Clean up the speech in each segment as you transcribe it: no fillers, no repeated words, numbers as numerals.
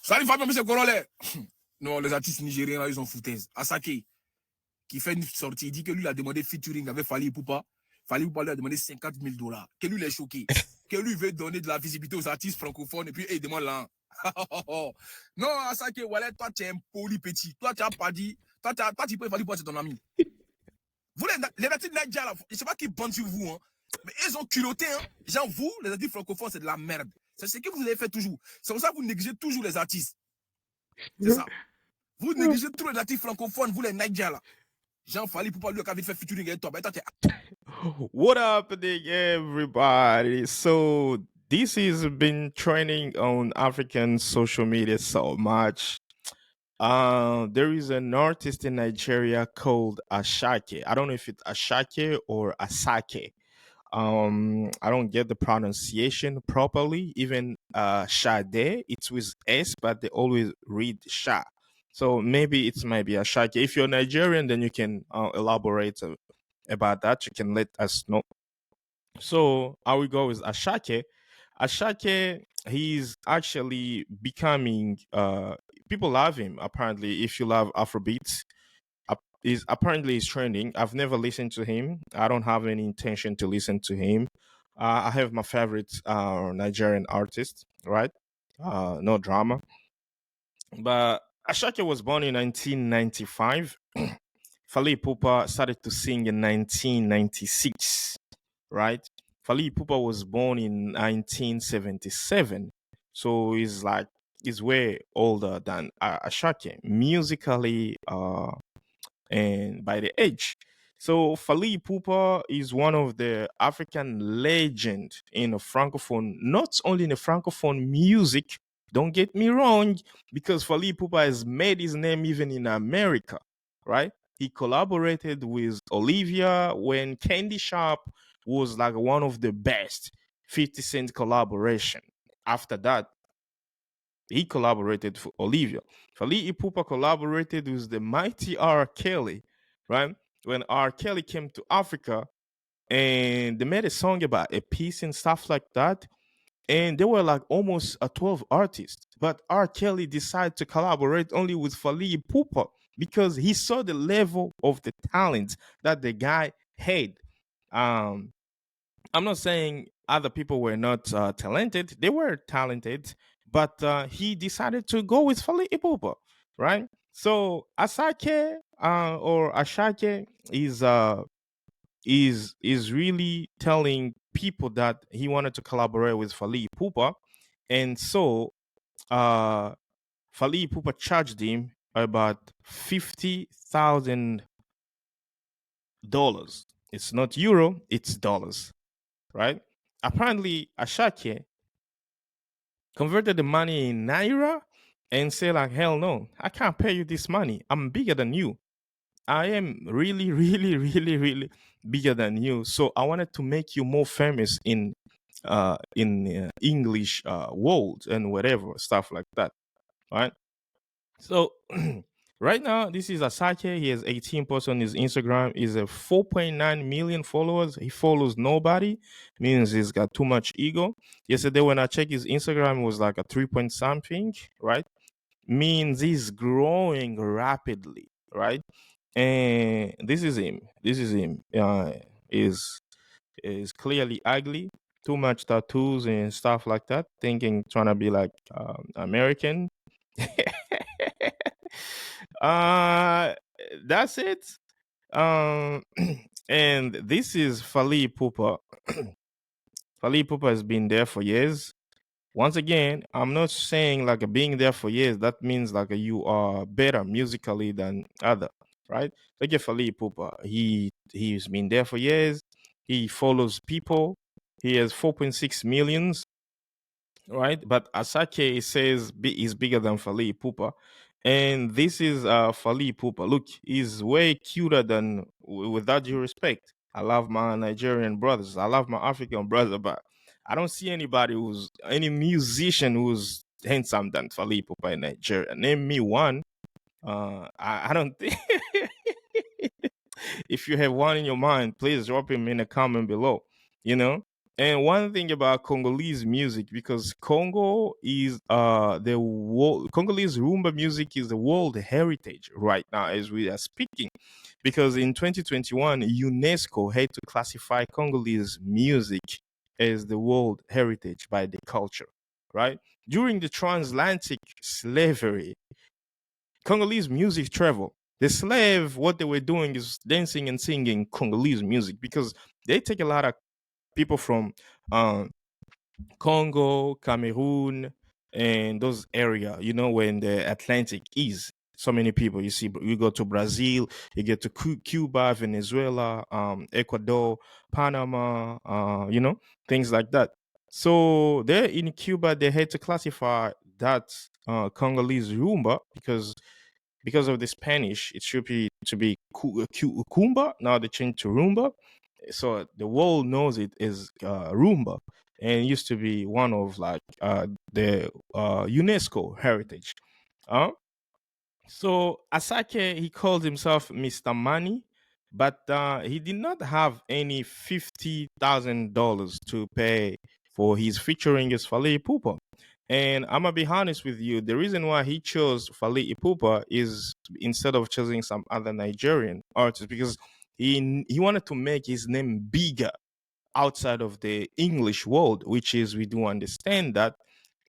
Salut Fabien, monsieur Congolais. Non, les artistes nigériens, là, ils ont foutaise. Asake, qui fait une sortie, il dit que lui, il a demandé featuring avec Fally Ipupa. Fally Ipupa lui a demandé $50,000. Que lui, il est choqué. Que lui veut donner de la visibilité aux artistes francophones et puis, il demande là. Non, Asake, voilà, toi, tu es un poli petit. Toi, tu n'as pas dit. Toi, tu peux Fally Ipupa, c'est ton ami. Vous, les artistes Nigériens, je ne sais pas qui bande sur vous, hein, mais ils ont culotté. Hein. Genre, vous, les artistes francophones, c'est de la merde. C'est ce que vous avez fait toujours. C'est pour ça que vous négligez toujours les artistes. C'est ça. Vous négligez tous les artistes francophones, vous les Nigériens là. Jean Fally Ipupa lui qui fait featuring avec toi. What up, everybody? So this has been trending on African social media so much. There is an artist in Nigeria called Asake. I don't know if it's Asake or Asake. I don't get the pronunciation properly. Even Sade, it's with S, but they always read Sha. So maybe it might be Asake. If you're Nigerian, then you can elaborate about that. You can let us know. So how we go is Ashake. Ashake, he's actually becoming people love him apparently. If you love Afrobeat, he's trending. I've never listened to him. I don't have any intention to listen to him. I have my favorite Nigerian artist, right? No drama. But Ashake was born in 1995. Fally Ipupa started to sing in 1996, right? Fally Ipupa was born in 1977, so he's way older than Ashake musically and by the age. So Fally Ipupa is one of the African legend in the francophone, not only in the francophone music. Don't get me wrong, because Fally Ipupa has made his name even in America, right? He collaborated with Olivia when Candy Shop was like one of the best 50 Cent collaboration. After that, he collaborated for Olivia. Fally Ipupa collaborated with the mighty R. Kelly, right? When R. Kelly came to Africa and they made a song about a peace and stuff like that. And there were like almost 12 artists. But R. Kelly decided to collaborate only with Fally Ipupa because he saw the level of the talent that the guy had. I'm not saying other people were not talented. They were talented, but he decided to go with Fally Ipupa, right? So Asake or Ashake is really telling people that he wanted to collaborate with Fally Ipupa, and so Fally Ipupa charged him about $50,000. It's not euro, it's dollars, right? Apparently, Ashake converted the money in naira and said like, hell no, I can't pay you this money. I'm bigger than you. I am really, really, really, really bigger than you. So I wanted to make you more famous in English world and whatever stuff like that, right? So right now, this is Asake. He has 18 posts on his Instagram. He's a 4.9 million followers. He follows nobody, means he's got too much ego. Yesterday, when I checked his Instagram, it was like a 3 point something, right? Means he's growing rapidly, right? And this is him. This is him. Is clearly ugly. Too much tattoos and stuff like that. Thinking trying to be like American. uh that's it. Um and this is Fally Ipupa. Fally Ipupa has been there for years. Once again, I'm not saying like being there for years that means like you are better musically than other, right? Look at Fally Ipupa. He's been there for years. He follows people. He has 4.6 millions, right? But Asake says is bigger than Fally Ipupa. And this is Fally Ipupa. Look, he's way cuter than, with that due respect. I love my Nigerian brothers. I love my African brother, but I don't see any musician who's handsome than Fally Ipupa in Nigeria. Name me one. I don't think. If you have one in your mind, please drop him in a comment below. You know, And one thing about Congolese music, because Congo is the world, Congolese Rumba music is the world heritage right now as we are speaking. Because in 2021, UNESCO had to classify Congolese music as the world heritage by the culture, right? During the transatlantic slavery, Congolese music travel. The slave, what they were doing is dancing and singing Congolese music because they take a lot of people from um, Congo, Cameroon, and those area, you know, when the Atlantic is so many people. You see, you go to Brazil, you get to Cuba, Venezuela, Ecuador, Panama, you know, things like that. So there in Cuba, they had to classify that Congolese rumba because of the Spanish, it should be to be Kumba. Now they changed to Rumba, so the world knows it as Rumba, and it used to be one of like the UNESCO heritage. Uh, so Asake, he called himself Mr. Money, but he did not have any $50,000 to pay for his featuring as Fally Ipupa. And I'm gonna be honest with you, the reason why he chose Fally Ipupa is instead of choosing some other Nigerian artist because he wanted to make his name bigger outside of the English world, which is we do understand that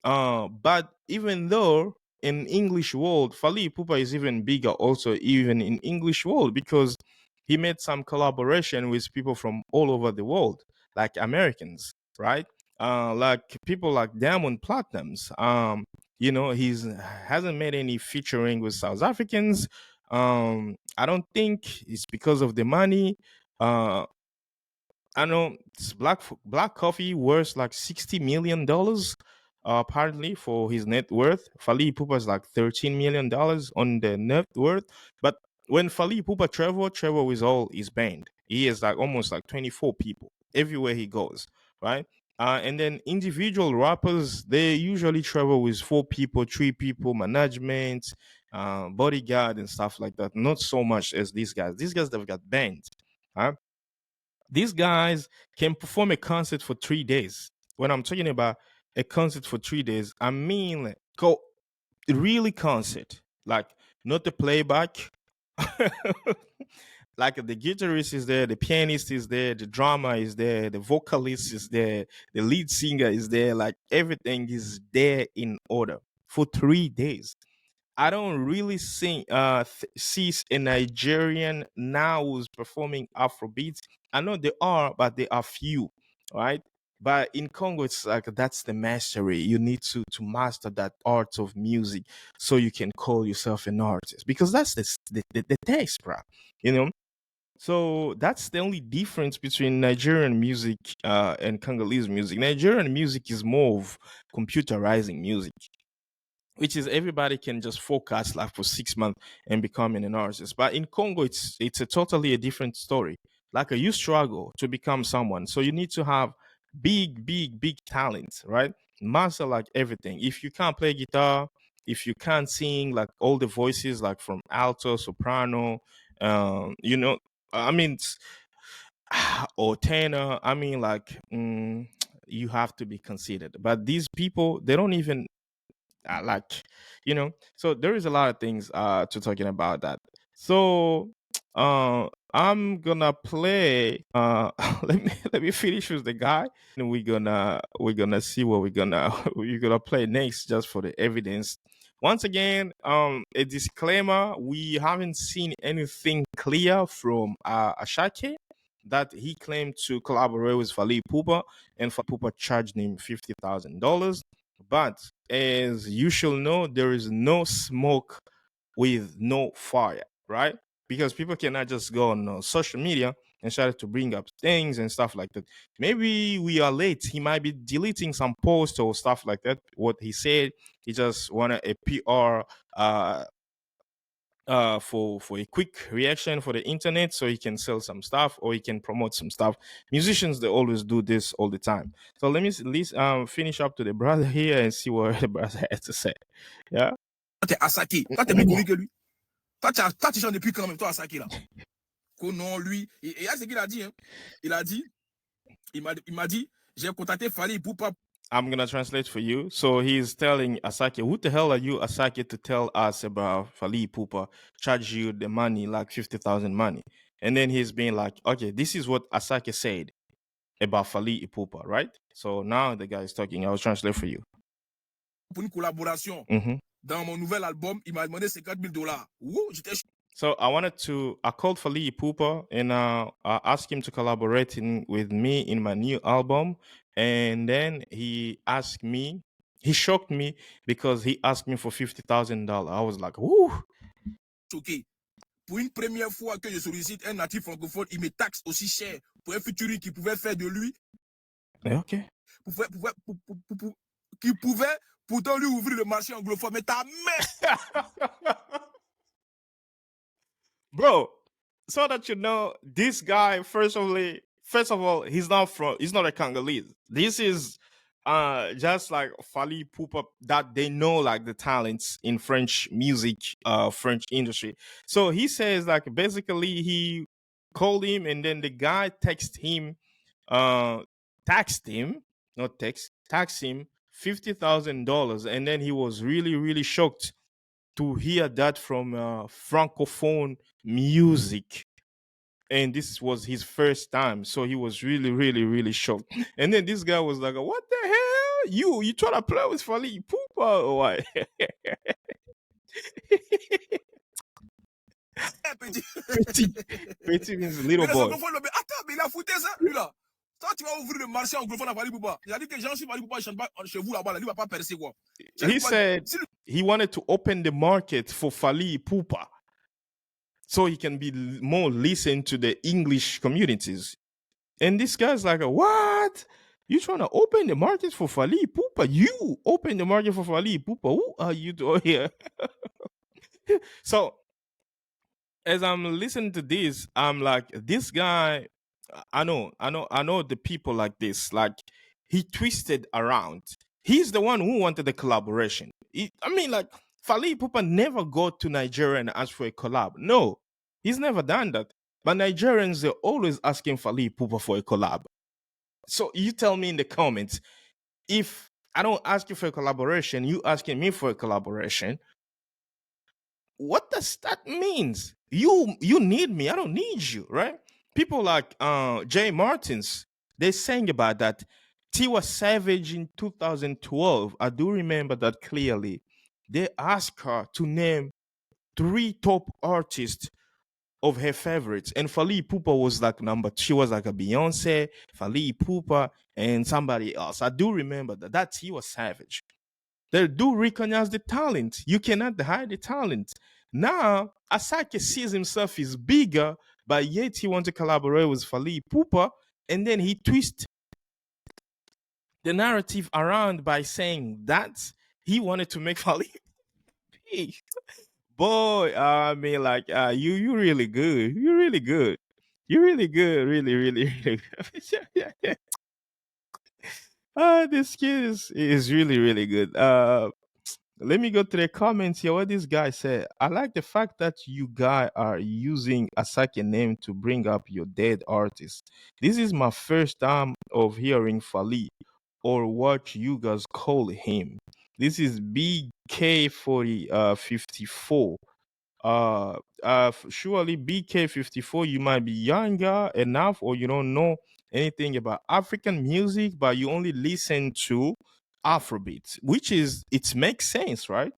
but even though in English world, Fally Ipupa is even bigger also even in English world because he made some collaboration with people from all over the world, like Americans, right? Like people like Diamond Platinums. You know, he's hasn't made any featuring with South Africans. I don't think it's because of the money. Uh, I know it's black coffee worth like $60 million, apparently for his net worth. Fally Ipupa is like $13 million on the net worth. But when Fally Ipupa travel with all his band. He is like almost like 24 people everywhere he goes, right? And then individual rappers, they usually travel with 4 people, 3 people, management, bodyguard, and stuff like that. Not so much as these guys. These guys they've got bands. Huh? These guys can perform a concert for 3 days. When I'm talking about a concert for 3 days, I mean like go really concert, like not the playback. Like the guitarist is there, the pianist is there, the drummer is there, the vocalist is there, the lead singer is there. Like everything is there in order for 3 days. I don't really see a Nigerian now who's performing Afrobeat. I know they are, but they are few, right? But in Congo, it's like that's the mastery. You need to master that art of music so you can call yourself an artist because that's the text, bro. You know. So that's the only difference between Nigerian music and Congolese music. Nigerian music is more of computerizing music, which is everybody can just focus like for 6 months and becoming an artist. But in Congo, it's a totally a different story. Like you struggle to become someone, so you need to have big talents, right? Master like everything. If you can't play guitar, if you can't sing like all the voices, like from alto, soprano, you know, I mean, or tenor. I mean, like you have to be considered. But these people, they don't even like so there is a lot of things to talking about that. So I'm gonna play let me finish with the guy, and we're gonna see what we're gonna play next just for the evidence. Once again, a disclaimer: we haven't seen anything clear from Ashake that he claimed to collaborate with Fally Ipupa, and Fally Ipupa charged him $50,000. But as you shall know, there is no smoke with no fire, right? Because people cannot just go on social media and start to bring up things and stuff like that. Maybe we are late. He might be deleting some posts or stuff like that. What he said, he just wanted a PR for a quick reaction for the internet so he can sell some stuff or he can promote some stuff. Musicians, they always do this all the time. So let me at least finish up to the brother here and see what the brother has to say. Yeah. Toi, t'es Asake. Toi, t'es plus connu que lui. Toi, tu chantes depuis quand même, toi, Asake, là. Que non, lui. Et là, c'est qu'il a dit, hein. Il a dit, il m'a dit, J'ai contacté Fally Ipupa. I'm gonna translate for you. So he's telling Asake, "Who the hell are you, Asake, to tell us about Fally Ipupa? Charge you the money, like 50,000 money." And then he's being like, "Okay, this is what Asake said about Fally Ipupa, right?" So now the guy is talking. I will translate for you. Pour une collaboration. Mhm. Dans mon nouvel album, il m'a demandé 50 000 $. Ouh, j'étais So I called Fally Ipupa and I asked him to collaborate with me in my new album. And then he shocked me because he asked me for $50,000. I was like, whoo. choqué. Pour une première fois que je sollicite un natif francophone, il me taxe aussi cher pour un featuring qui pouvait faire de lui. Ok. Qui pouvait pourtant lui ouvrir le marché anglophone. Mais ta mère! Bro, so that you know, this guy, first of all, he's not a Congolese. This is just like Fally Ipupa that they know like the talents in French music, French industry. So he says like basically he called him and then the guy taxed him, taxed him $50,000, and then he was really, really shocked to hear that from francophone music, and this was his first time, so he was really, really, really shocked. And then this guy was like, what the hell, you trying to play with Fally Ipupa or what? petit petit means little Mais les boy. anglophones, mais attends, mais il a foutu ça, lui là. Toi, tu vas ouvrir le marché anglophone à Fally Ipupa. Il a dit que Jean Fally Ipupa ne chante pas chez vous là-bas, là, lui va pas percer quoi. He said he wanted to open the market for Fally Ipupa so he can be more listened to the English communities. And this guy's like, what? You trying to open the market for Fally Ipupa? You open the market for Fally Ipupa? Who are you doing here? So as I'm listening to this, I'm like, this guy, I know the people like this. Like he twisted around. He's the one who wanted the collaboration. I mean, like Fally Ipupa never go to Nigeria and ask for a collab. No, he's never done that. But Nigerians, they're always asking Fally Ipupa for a collab. So you tell me in the comments, if I don't ask you for a collaboration, you asking me for a collaboration, what does that means? You need me, I don't need you, right? People like Jay Martins, they sang about that. Tiwa Savage in 2012, I do remember that clearly. They asked her to name 3 top artists of her favorites, and Fally Ipupa was like number. She was like a Beyonce, Fally Ipupa, and somebody else. I do remember that. That's he was savage. They do recognize the talent. You cannot hide the talent. Now Asake sees himself as bigger, but yet he wants to collaborate with Fally Ipupa, and then he twists the narrative around by saying that he wanted to make Fally big. Boy, I mean, like, you really good. You're really good. You're really good. Really, really, really good. This kid is really, really good. Let me go to the comments here. What this guy said. I like the fact that you guys are using Asake name to bring up your dead artist. This is my first time of hearing Fally or what you guys call him. This is BK40 54. Surely BK54, you might be younger enough or you don't know anything about African music, but you only listen to Afrobeat, which is, it makes sense, right?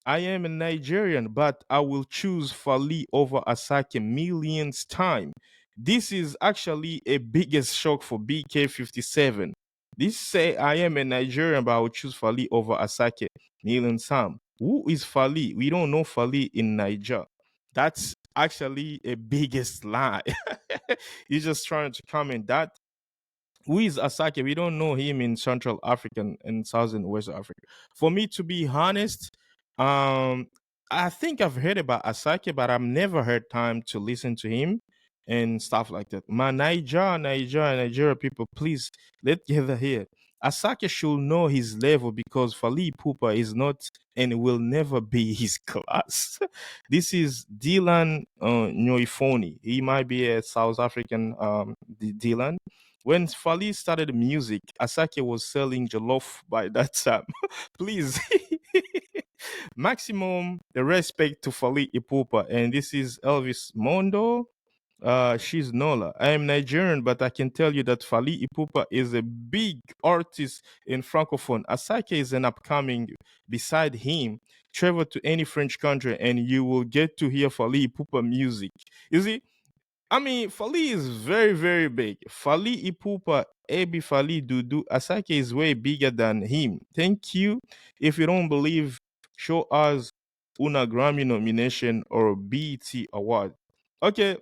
I am a Nigerian, but I will choose Fally over Asake millions time. This is actually a biggest shock for BK57. This say I am a Nigerian, but I will choose Fally over Asake millions time. Who is Fally? We don't know Fally in Niger. That's actually a biggest lie. He's just trying to comment that. Who is Asake? We don't know him in Central African and Southern West Africa. For me, to be honest, um, I think I've heard about Asake, but I've never had time to listen to him and stuff like that. My Nigeria people, please let's gather here. Asake should know his level because Fally Ipupa is not and will never be his class. This is Dylan Nyoifoni. He might be a South African Dylan. When Fally started music, Asake was selling jollof by that time. Please. Maximum respect to Fally Ipupa. And this is Elvis Mondo. She's Nola. I am Nigerian, but I can tell you that Fally Ipupa is a big artist in Francophone. Asake is an upcoming. Beside him, travel to any French country and you will get to hear Fally Ipupa music. You see, I mean, Fally is very, very big. Fally Ipupa, Ebi Fally Dudu, Asake is way bigger than him. Thank you. If you don't believe, show us una Grammy nomination or BET award. Okay,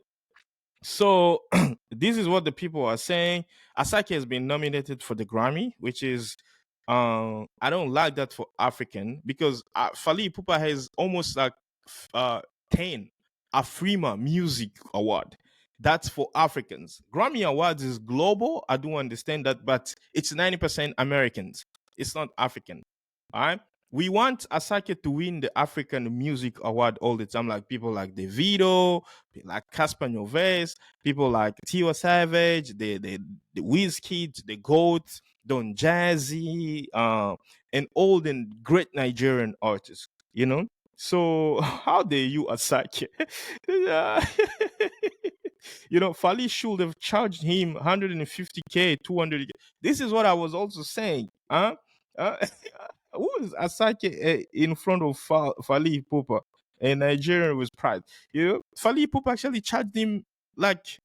so this is what the people are saying. Asake has been nominated for the Grammy, which is I don't like that for African because Fally Ipupa has almost like 10 Afrima Music Award. That's for Africans. Grammy Awards is global. I do understand that, but it's 90% Americans. It's not African. All right. We want Asake to win the African Music Award all the time, like people like Davido, like Casper Nyovest, people like Tiwa Savage, the Wizkid, the Goat, Don Jazzy, and all the great Nigerian artists, you know? So how dare you, Asake? Uh, Fali should have charged him 150K, 200K. This is what I was also saying. Huh? Uh, who is Asake in front of Fally Ipupa? A Nigerian with pride. Fally Ipupa actually charged him like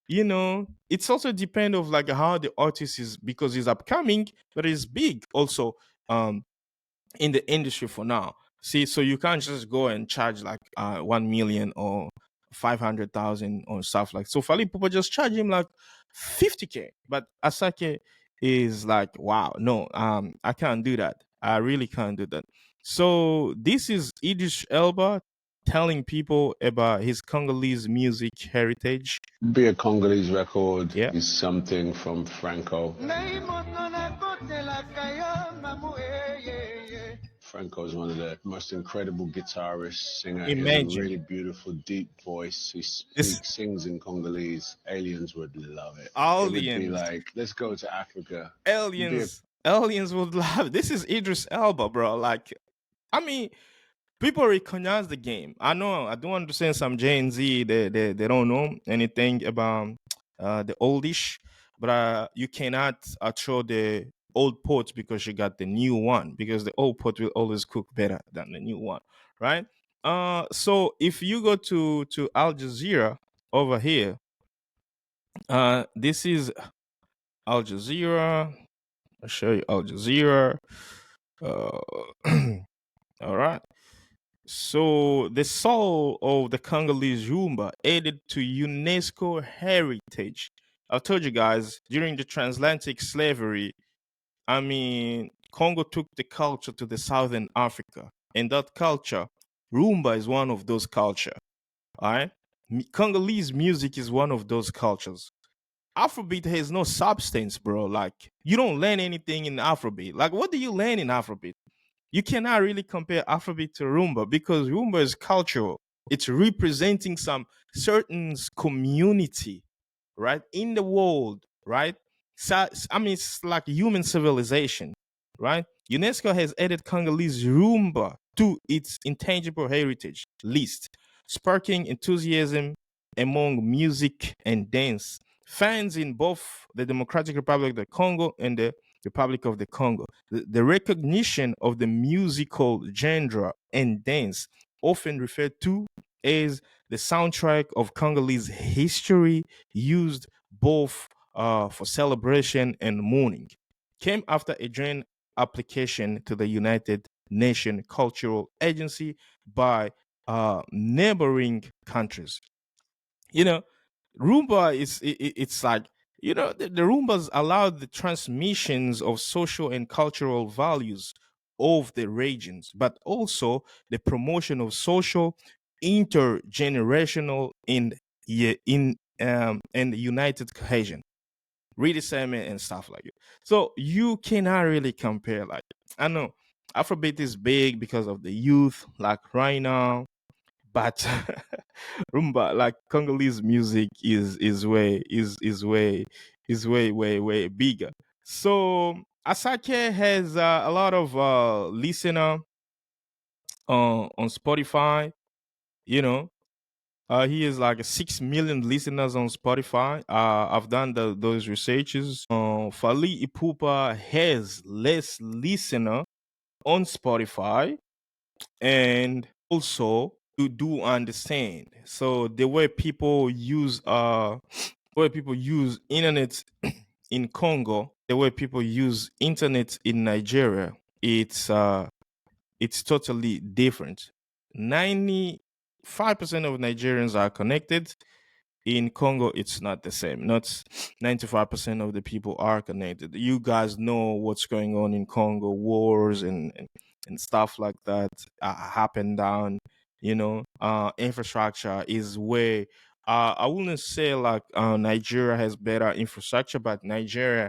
it's also depend of like how the artist is because he's upcoming, but he's big also in the industry for now. See, so you can't just go and charge like 1 million or 500,000 or stuff like. So Fally Ipupa just charge him like 50K, but Asake is like, wow, no, I can't do that. I really can't do that. So this is Idris Elba telling people about his Congolese music heritage. Be a Congolese record Yeah. is something from Franco. Franco is one of the most incredible guitarists, singer. He has a Imagine really beautiful, deep voice. He this sings in Congolese. Aliens would love it. It would be aliens. like, let's go to Africa. Aliens would love. This is Idris Elba, bro. Like, I mean, people recognize the game. I know. I do understand some Gen Z. They don't know anything about the oldish, but you cannot throw the old pot because you got the new one because the old pot will always cook better than the new one, right? So if you go to Al Jazeera over here, this is Al Jazeera. I'll show you Al Jazeera. All right. So the soul of the Congolese Rumba added to UNESCO heritage. I told you guys during the transatlantic slavery, I mean, Congo took the culture to the southern Africa, and that culture, Rumba is one of those culture. All right, Congolese music is one of those cultures. Afrobeat has no substance, bro. Like you don't learn anything in Afrobeat. Like what do you learn in Afrobeat? You cannot really compare Afrobeat to Rumba because Rumba is cultural. It's representing some certain community, right, in the world, right? So, I mean, it's like human civilization, right? UNESCO has added Congolese Rumba to its intangible heritage list, sparking enthusiasm among music and dance fans in both the Democratic Republic of the Congo and the Republic of the Congo. The recognition of the musical genre and dance, often referred to as the soundtrack of Congolese history, used both for celebration and mourning, came after a joint application to the United Nations Cultural Agency by neighboring countries. You know, Roomba it's like the Roombas allow the transmissions of social and cultural values of the regions, but also the promotion of social intergenerational in united cohesion, rediscernment and stuff like it. So you cannot really compare. Like I know Afrobeat is big because of the youth, like right now, but Rumba, like Congolese music, is way is way, way, way bigger. So Asake has a lot of listener on Spotify. You know, he is like 6 million listeners on Spotify. I've done those researches. Fally Ipupa has less listener on Spotify, and also you do understand. So the way people use internet in Congo, the way people use internet in Nigeria, it's totally different. 95% of Nigerians are connected. In Congo, it's not the same. Not 95% of the people are connected. You guys know what's going on in Congo, wars and stuff like that happen down. Infrastructure is where I wouldn't say like Nigeria has better infrastructure, but Nigeria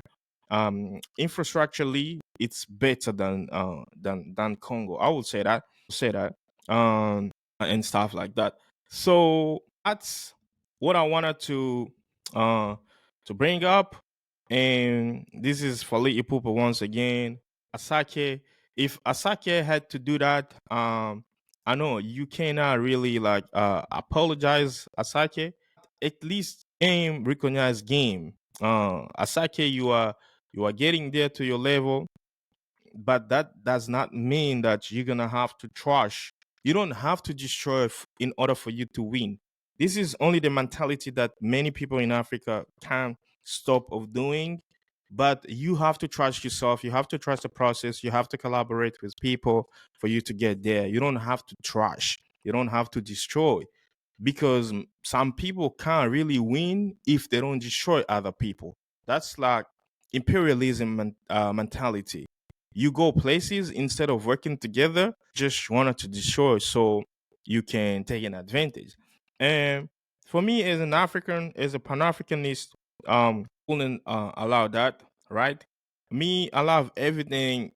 infrastructurally it's better than Congo. I would say that. And stuff like that. So that's what I wanted to bring up. And this is Fally Ipupa once again. Asake, if Asake had to do that, I know you cannot really like apologize, Asake. At least game recognized game. Asake, you are getting there to your level, but that does not mean that you're gonna have to trash. You don't have to destroy in order for you to win. This is only the mentality that many people in Africa can't stop of doing. But you have to trust yourself. You have to trust the process. You have to collaborate with people for you to get there. You don't have to trash. You don't have to destroy, because some people can't really win if they don't destroy other people. That's like imperialism mentality. You go places instead of working together, just wanted to destroy so you can take an advantage. And for me, as an African, as a Pan Africanist, wouldn't allow that, right? Me, I love everything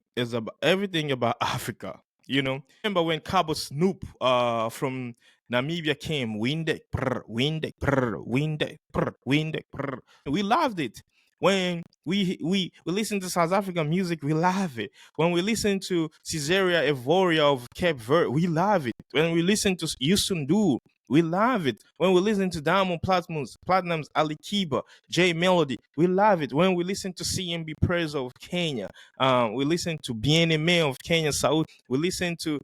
about Africa. Remember when Cabo Snoop from Namibia came, Winde, prr, Winde, prr, Winde, prr, Winde, prr. We loved it. When we listen to South African music, we love it. When we listen to Caesarea Evoria of Cape Verde, we love it. When we listen to Yusundu, we love it. When we listen to Diamond Platinums, Ali Kiba, J Melody, we love it. When we listen to CMB Praise of Kenya, we listen to BNMA of Kenya, Saudi. We listen to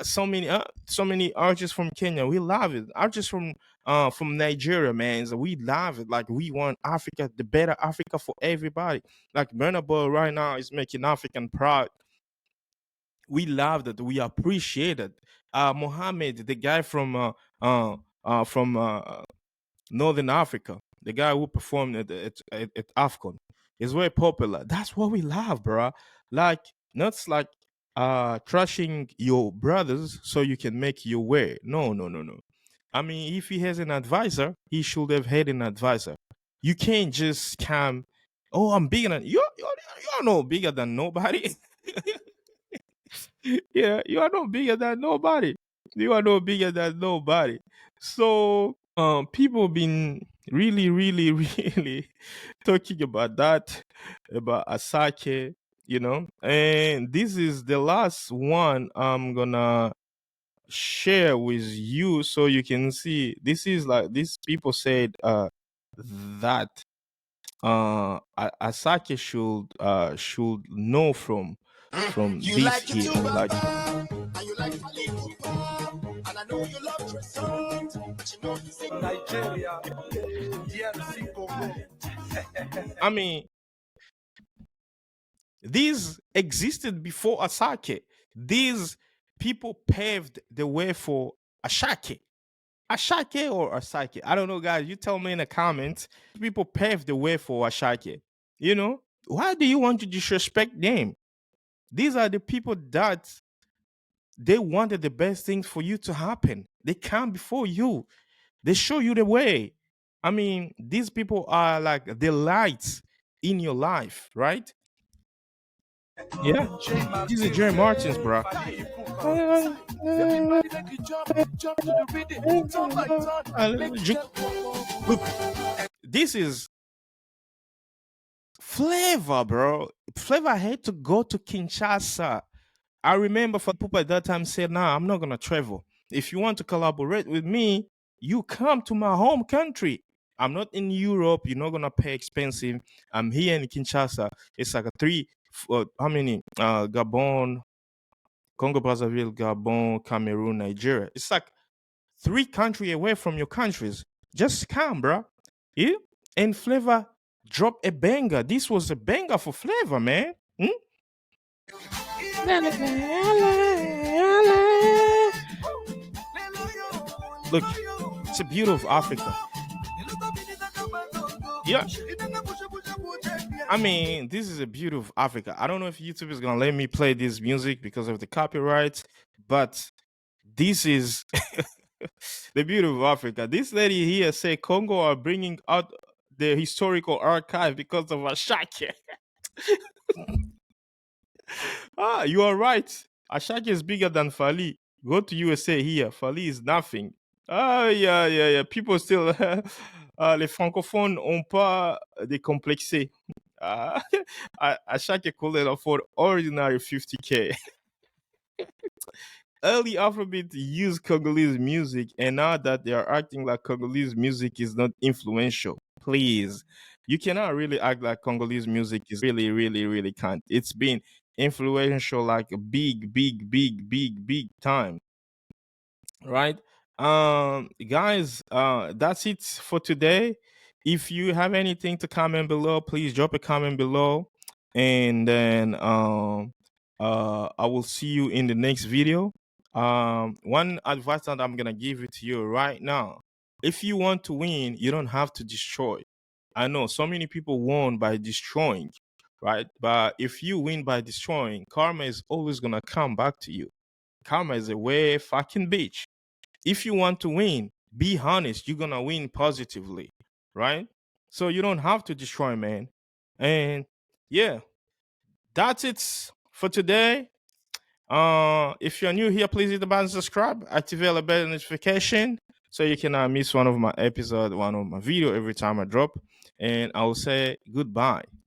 so many artists from Kenya. We love it. Artists from Nigeria, man. So we love it. Like we want Africa, the better Africa for everybody. Like Burna Boy right now is making African proud. We love that. We appreciate it. Mohammed, the guy from Northern Africa, the guy who performed at AFCON, is very popular. That's what we love, bro. Like, not like trashing your brothers so you can make your way. No, no, no, no. I mean, if he has an advisor, he should have had an advisor. You can't just come, oh, I'm bigger than you're no bigger than nobody. Yeah, you are no bigger than nobody. You are no bigger than nobody. So people been really, really, really talking about that, about Asake, and this is the last one I'm gonna share with you so you can see. This is like these people said that Asake should know from You this like it here. too, Like, Baba, and you like Fally Ipupa, and I know you love Tresant, but you know you sing Nigeria, DRC Congo. I mean, these existed before Asake. These people paved the way for Ashake. Ashake or Asake? I don't know, guys. You tell me in the comments. People paved the way for Ashake. Why do you want to disrespect them? These are the people that they wanted the best things for you to happen. They come before you. They show you the way. I mean, these people are like the lights in your life, right? Yeah. These are Jerry Martins, bro. Everybody make you jump to the rhythm, turn by turn, make you Look, this is Flavor, bro. Flavor had to go to Kinshasa. I remember Fally Ipupa at that time said, "Nah, I'm not gonna travel. If you want to collaborate with me, you come to my home country. I'm not in Europe. You're not gonna pay expensive. I'm here in Kinshasa. It's like a how many? Gabon, Congo Brazzaville, Gabon, Cameroon, Nigeria. It's like 3 countries away from your countries. Just come, bro. Yeah. And Flavor drop a banger. This was a banger for Flavor, man. Hmm? Look, it's a beauty of Africa. Yeah. I mean, this is a beauty of Africa. I don't know if YouTube is gonna let me play this music because of the copyrights, but this is the beauty of Africa. This lady here say Congo are bringing out the historical archive because of Ashake. You are right. Ashake is bigger than Fally. Go to USA here. Fally is nothing. Yeah. People still, les francophones ont pas décomplexé. Ashake could afford ordinary 50K. Early Afrobeat used Congolese music, and now that they are acting like Congolese music is not influential, please, you cannot really act like Congolese music is really can't. It's been influential like a big time, right? Guys, that's it for today. If you have anything to comment below, please drop a comment below, and then I will see you in the next video. One advice that I'm gonna give it to you right now: if you want to win, you don't have to destroy. I know so many people won by destroying, right? But if you win by destroying, karma is always gonna come back to you. Karma is a way fucking bitch. If you want to win, be honest. You're gonna win positively, right? So you don't have to destroy, man. And yeah, that's it for today. If you're new here, please hit the button subscribe, activate the bell notification so you cannot miss one of my episode, one of my video every time I drop. And I will say goodbye.